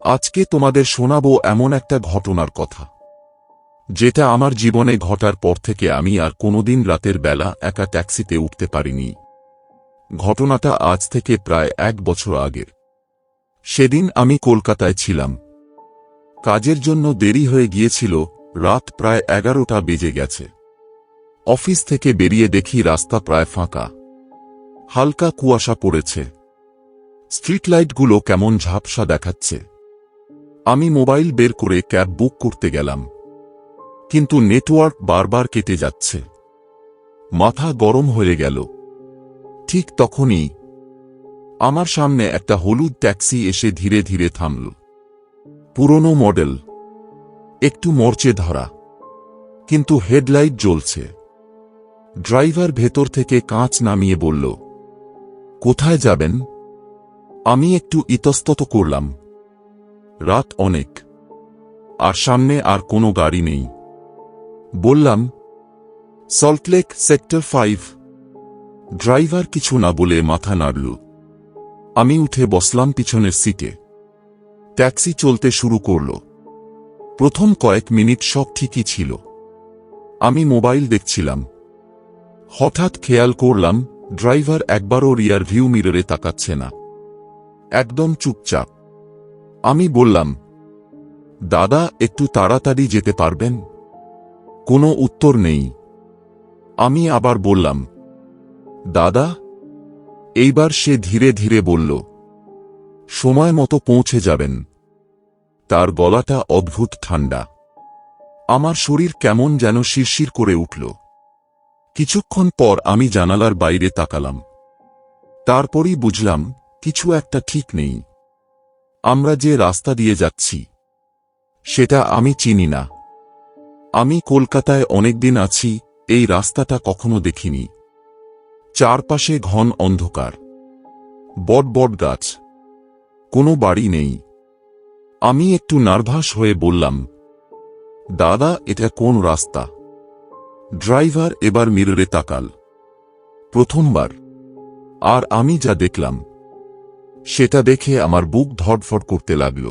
আজকে তোমাদের শোনাবো এমন একটা ঘটনার কথা, যেটা আমার জীবনে ঘটার পর থেকে আমি আর কোনোদিন রাতের বেলা একা ট্যাক্সিতে উঠতে পারিনি। ঘটনাটা আজ থেকে প্রায় 1 বছর আগের। সেদিন আমি কলকাতায় ছিলাম। কাজের জন্য দেরি হয়ে গিয়েছিল, রাত প্রায় 11টা বেজে গেছে। অফিস থেকে বেরিয়ে দেখি রাস্তা প্রায় ফাঁকা, হালকা কুয়াশা পড়েছে, স্ট্রিট লাইটগুলো কেমন ঝাপসা দেখাচ্ছে। আমি মোবাইল বের করে ক্যাব বুক করতে গেলাম, কিন্তু নেটওয়ার্ক বারবার কেটে যাচ্ছে। মাথা গরম হয়ে গেল। ঠিক তখনই আমার সামনে একটা হলুদ ট্যাক্সি এসে ধীরে ধীরে থামল। পুরনো মডেল, একটু মরচে ধরা, কিন্তু হেডলাইট জ্বলছে। ড্রাইভার ভেতর থেকে কাঁচ নামিয়ে বলল, কোথায় যাবেন? আমি একটু ইতস্তত করলাম। রাত অনেক, আর সামনে আর কোনো গাড়ি নেই। বললাম, সল্টলেক সেক্টর 5। ড্রাইভার কিছু না বলে মাথা নাড়ল। আমি উঠে বসলাম পিছনের সিটে। ট্যাক্সি চলতে শুরু করল। প্রথম কয়েক মিনিট সব ঠিকই ছিল। আমি মোবাইল দেখছিলাম। হঠাৎ খেয়াল করলাম ড্রাইভার একবারও রিয়ার ভিউ মিররে তাকাচ্ছে না, একদম চুপচাপ। আমি বললাম, দাদা একটু তাড়াতাড়ি যেতে পারবেন? কোনো উত্তর নেই। আমি আবার বললাম, দাদা। এইবার সে ধীরে ধীরে বলল, সময় মতো পৌঁছে যাবেন। তার গলাটা অদ্ভুত ঠান্ডা। আমার শরীর কেমন যেন শিরশির করে উঠল। কিছুক্ষণ পর আমি জানালার বাইরে তাকালাম। তারপরই বুঝলাম কিছু একটা ঠিক নেই। আমরা যে রাস্তা দিয়ে যাচ্ছি, সেটা আমি চিনি না। আমি কলকাতায় অনেকদিন আছি, এই রাস্তাটা কখনো দেখিনি। চারপাশে ঘন অন্ধকার, বট বট গাছ, কোনো বাড়ি নেই। আমি একটু নার্ভাস হয়ে বললাম, দাদা এটা কোন রাস্তা? ড্রাইভার এবার মিররে তাকাল, প্রথমবার। আর আমি যা দেখলাম, সেটা দেখে আমার বুক ধড়ফড় করতে লাগল।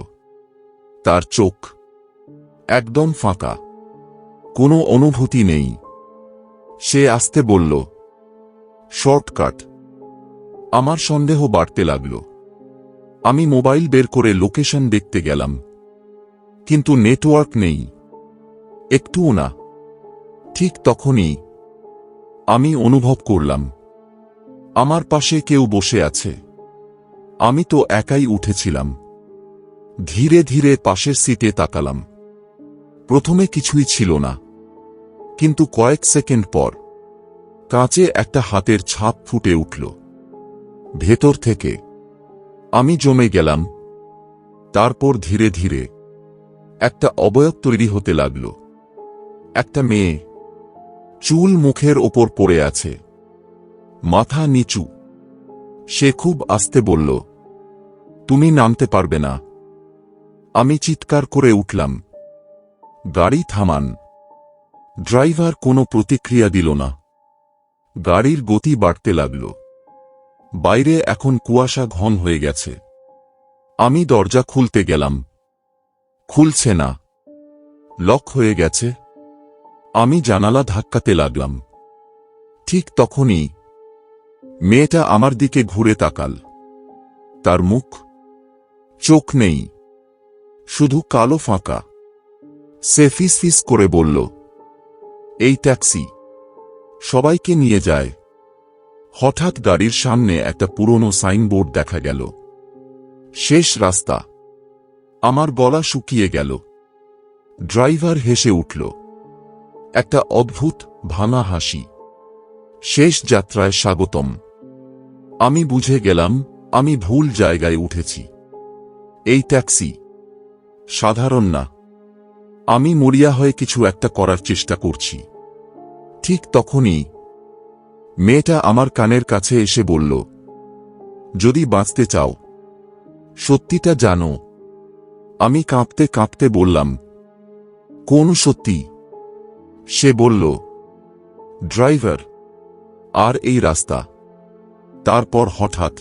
তার চোখ একদম ফাঁকা, কোনো অনুভূতি নেই। সে আস্তে বলল, শর্টকাট। আমার সন্দেহ বাড়তে লাগল। আমি মোবাইল বের করে লোকেশন দেখতে গেলাম, কিন্তু নেটওয়ার্ক নেই, একটুও না। ঠিক তখনই আমি অনুভব করলাম আমার পাশে কেউ বসে আছে। আমি তো একাই উঠেছিলাম। ধীরে ধীরে পাশের সিটে তাকালাম। প্রথমে কিছুই ছিল না, কিন্তু কয়েক সেকেন্ড পর কাঁচে একটা হাতের ছাপ ফুটে উঠল ভেতর থেকে। আমি জমে গেলাম। তারপর ধীরে ধীরে একটা অবয়ব তৈরি হতে লাগল। একটা মেয়ে, চুল মুখের ওপর পড়ে আছে, মাথা নিচু। সে খুব আস্তে বলল, তুমি নামতে পারবে না। আমি চিৎকার করে উঠলাম, গাড়ি থামান। ড্রাইভার কোনো প্রতিক্রিয়া দিল না। গাড়ির গতি বাড়তে লাগল। বাইরে এখন কুয়াশা ঘন হয়ে গেছে। আমি দরজা খুলতে গেলাম, খুলছে না, লক হয়ে গেছে। আমি জানালা ধাক্কাতে লাগলাম। ঠিক তখনই মেয়েটা আমার দিকে ঘুরে তাকাল। তার মুখ, চোখ নেই, শুধু কালো ফাঁকা। সে ফিসফিস করে বলল, এই ট্যাক্সি সবাইকে নিয়ে যায়। হঠাৎ গাড়ির সামনে একটা পুরনো সাইনবোর্ড দেখা গেল, শেষ রাস্তা। আমার গলা শুকিয়ে গেল। ড্রাইভার হেসে উঠল, একটা অদ্ভুত ভাঙা হাসি। শেষ যাত্রায় স্বাগতম। আমি বুঝে গেলাম আমি ভুল জায়গায় উঠেছি। এই ট্যাক্সি সাধারণ না। আমি মরিয়া হয়ে কিছু একটা করার চেষ্টা করছি। ঠিক তখনই মেয়েটা আমার কানের কাছে এসে বলল, যদি বাঁচতে চাও, সত্যিটা জানো। আমি কাঁপতে কাঁপতে বললাম, কোন সত্যি? সে বলল, ড্রাইভার, আর এই রাস্তা। তারপর হঠাৎ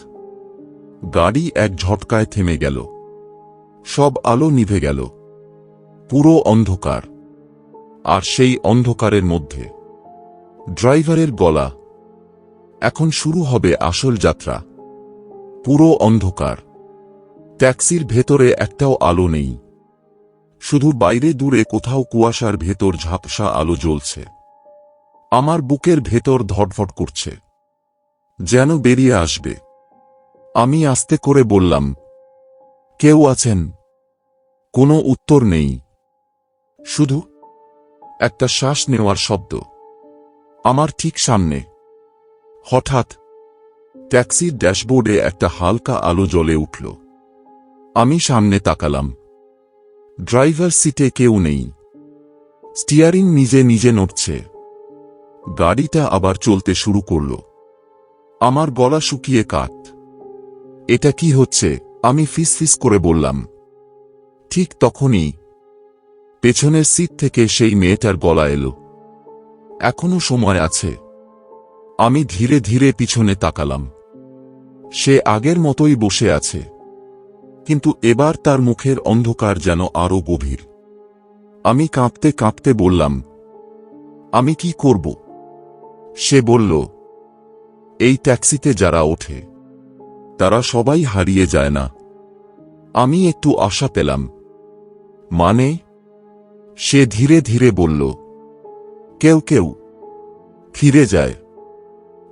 গাড়ি এক ঝটকায় থেমে গেল। সব আলো নিভে গেল, পুরো অন্ধকার। আর সেই অন্ধকারের মধ্যে ড্রাইভারের গলা, এখন শুরু হবে আসল যাত্রা। পুরো অন্ধকার, ট্যাক্সির ভেতরে একটাও আলো নেই, শুধু বাইরে দূরে কোথাও কুয়াশার ভেতর ঝাপসা আলো জ্বলছে। আমার বুকের ভেতর ধড়ফড় করছে, যেন বেরিয়ে আসবে। আমি আস্তে করে বললাম, কেউ আছেন? কোনো উত্তর নেই, শুধু একটা শ্বাস নেওয়ার শব্দ। আমার ঠিক সামনে হঠাৎ ট্যাক্সির ড্যাশবোর্ডে একটা হালকা আলো জ্বলে উঠল। আমি সামনে তাকালাম, ড্রাইভার সিটে কেউ নেই, স্টিয়ারিং নিজে নিজে নড়ছে। গাড়িটা আবার চলতে শুরু করল। আমার গলা শুকিয়ে কাঠ। এটা কি হচ্ছে? আমি ফিসফিস করে বললাম। ঠিক তখনই পেছনের সিট থেকে সেই মেয়েটার গলা এলো, এখনো সময় আছে। আমি ধীরে ধীরে পিছনে তাকালাম। সে আগের মতোই বসে আছে, কিন্তু এবার তার মুখের অন্ধকার যেন আরো গভীর। আমি কাঁপতে কাঁপতে বললাম, আমি কি করব? সে বলল, এই ট্যাক্সিতে যারা ওঠে তারা সবাই হারিয়ে যায় না। আমি একটু আশা পেলাম। মানে? সে ধীরে ধীরে বলল, কেউ কেউ ফিরে যায়,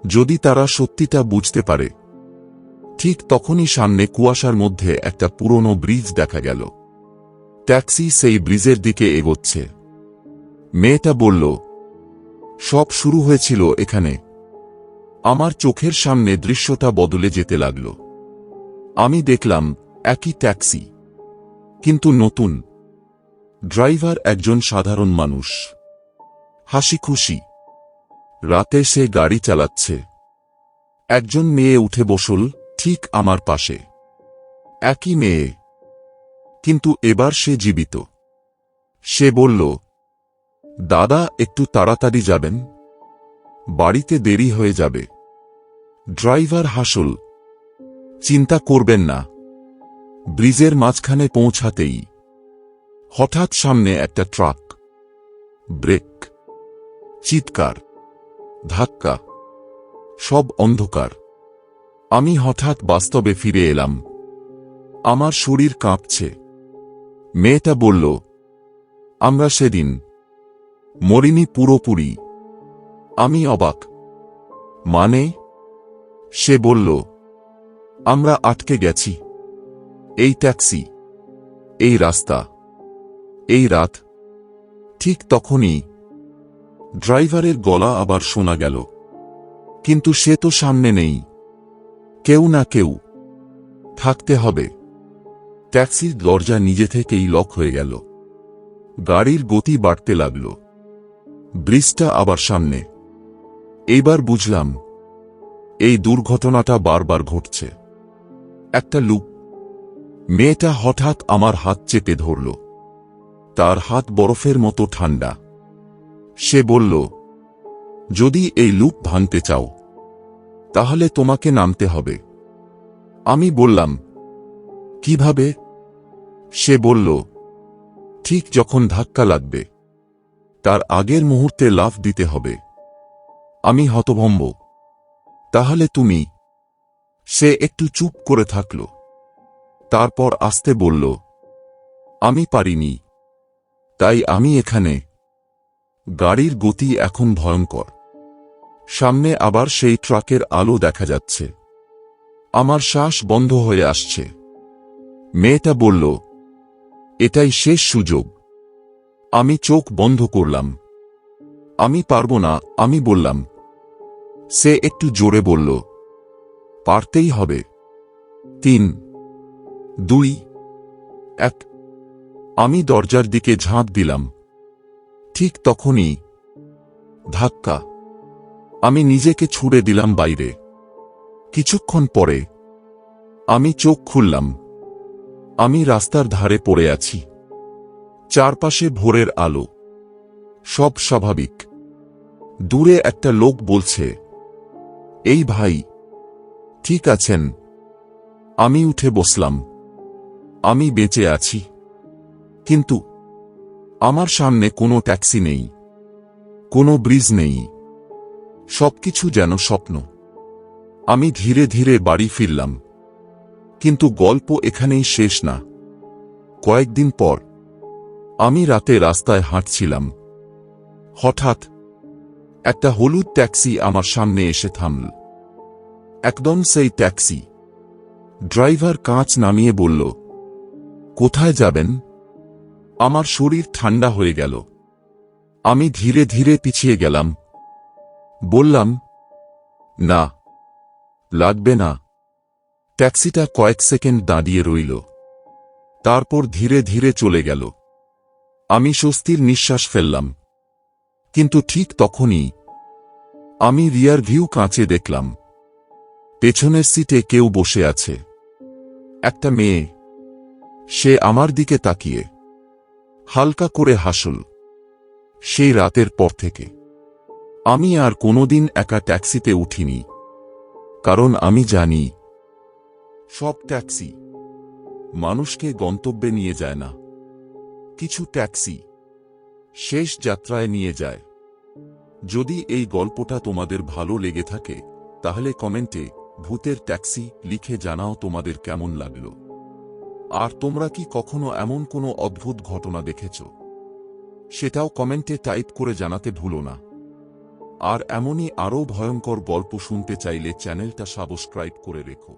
যদি তারা সত্যিটা বুঝতে পারে। ঠিক তখনই সামনে কুয়াশার মধ্যে একটা পুরনো ব্রিজ দেখা গেল। ট্যাক্সি সেই ব্রিজের দিকে এগোচ্ছে। মেয়েটা বলল, সব শুরু হয়েছিল এখানে। আমার চোখের সামনে দৃশ্যটা বদলে যেতে লাগল। আমি দেখলাম একই ট্যাক্সি, কিন্তু নতুন। ড্রাইভার একজন সাধারণ মানুষ, হাসি খুশি। রাতে সে গাড়ি চালাচ্ছে। একজন মেয়ে উঠে বসল ঠিক আমার পাশে। একই মেয়ে, কিন্তু এবার সে জীবিত। সে বলল, দাদা একটু তাড়াতাড়ি যাবেন, বাড়িতে দেরি হয়ে যাবে। ড্রাইভার হাসল, চিন্তা করবেন না। ব্রিজের মাঝখানে পৌঁছাতেই হঠাৎ সামনে একটা ট্রাক। ব্রেক, চিৎকার, ধাক্কা, সব অন্ধকার। আমি হঠাৎ বাস্তবে ফিরে এলাম। আমার শরীর কাঁপছে। মেয়েটা বলল, আমরা সেদিন মরিনি পুরোপুরি। আমি অবাক। মানে? সে বলল, আমরা আটকে গেছি। এই ট্যাক্সি, এই রাস্তা, এই রাত। ঠিক তখনই ড্রাইভারের গলা আবার শোনা গেল, কিন্তু সে তো সামনে নেই। কেউ না কেউ থাকতে হবে। ট্যাক্সির দরজা নিজে থেকেই লক হয়ে গেল। গাড়ির গতি বাড়তে লাগল। ব্রিজটা আবার সামনে। এইবার বুঝলাম, এই দুর্ঘটনাটা বারবার ঘটছে। একটা লুপ। মেয়েটা হঠাৎ আমার হাত চেপে ধরল। তার হাত বরফের মতো ঠান্ডা। সে বলল, যদি এই লুপ ভাঙতে চাও তাহলে তোমাকে নামতে হবে। আমি বললাম, কিভাবে? সে বলল, ঠিক যখন ধাক্কা লাগবে তার আগের মুহূর্তে লাফ দিতে হবে। আমি হতভম্ব। তাহলে তুমি? সে একটু চুপ করে থাকল, তারপর আস্তে বলল, আমি পারিনি, তাই আমি এখানে। গাড়ির গতি এখন ভয়ঙ্কর। সামনে আবার সেই ট্রাকের আলো দেখা যাচ্ছে। আমার শ্বাস বন্ধ হয়ে আসছে। মেয়েটা বলল, এটাই শেষ সুযোগ। আমি চোখ বন্ধ করলাম। আমি পারব না, আমি বললাম। সে একটু জোরে বলল, পারতেই হবে। 3, 2, 1। আমি দরজার দিকে ঝাঁপ দিলাম। ঠিক তখনই ধাক্কা। আমি নিজেকে ছুড়ে দিলাম বাইরে। কিছুক্ষণ পরে আমি চোখ খুললাম। আমি রাস্তার ধারে পড়ে আছি। চারপাশে ভোরের আলো। সব স্বাভাবিক। দূরে একটা লোক বলছে, এই ভাই ঠিক আছেন? আমি উঠে বসলাম। আমি বেঁচে আছি, কিন্তু আমার সামনে কোনো ট্যাক্সি নেই, কোনো ব্রিজ নেই, সবকিছু যেন স্বপ্ন। আমি ধীরে ধীরে বাড়ি ফিরলাম, কিন্তু গল্প এখানেই শেষ না। কয়েকদিন পর আমি রাতে রাস্তায় হাঁটছিলাম। হঠাৎ একটা হলুদ ট্যাক্সি আমার সামনে এসে থামল। একদম সেই ট্যাক্সি। ড্রাইভার কাঁচ নামিয়ে বলল, কোথায় যাবেন? আমার শরীর ঠান্ডা হয়ে গেল। আমি ধীরে ধীরে পিছিয়ে গেলাম। বললাম, না, লাগবে না। ট্যাক্সিটা কয়েক সেকেন্ড দাঁড়িয়ে রইল, তারপর ধীরে ধীরে চলে গেল। আমি স্বস্তির নিঃশ্বাস ফেললাম। কিন্তু ঠিক তখনই আমি রিয়ার ভিউ কাঁচে দেখলাম, পেছনের সিটে কেউ বসে আছে। একটা মেয়ে। সে আমার দিকে তাকিয়ে হালকা করে হাসল। সেই রাতের পর থেকে আমি আর কোনোদিন একা ট্যাক্সিতে উঠিনি, কারণ আমি জানি সব ট্যাক্সি মানুষকে গন্তব্যে নিয়ে যায় না, কিছু ট্যাক্সি শেষ যাত্রায় নিয়ে যায়। যদি এই গল্পটা তোমাদের ভালো লেগে থাকে, তাহলে কমেন্টে ভূতের ট্যাক্সি লিখে জানাও তোমাদের কেমন লাগলো। আর তোমরা কি কখনো এমন কোনো অদ্ভুত ঘটনা দেখেছ? সেটাও কমেন্টে টাইপ করে জানাতে ভুলো না। আর এমনই আরও ভয়ঙ্কর গল্প শুনতে চাইলে চ্যানেলটা সাবস্ক্রাইব করে রেখো।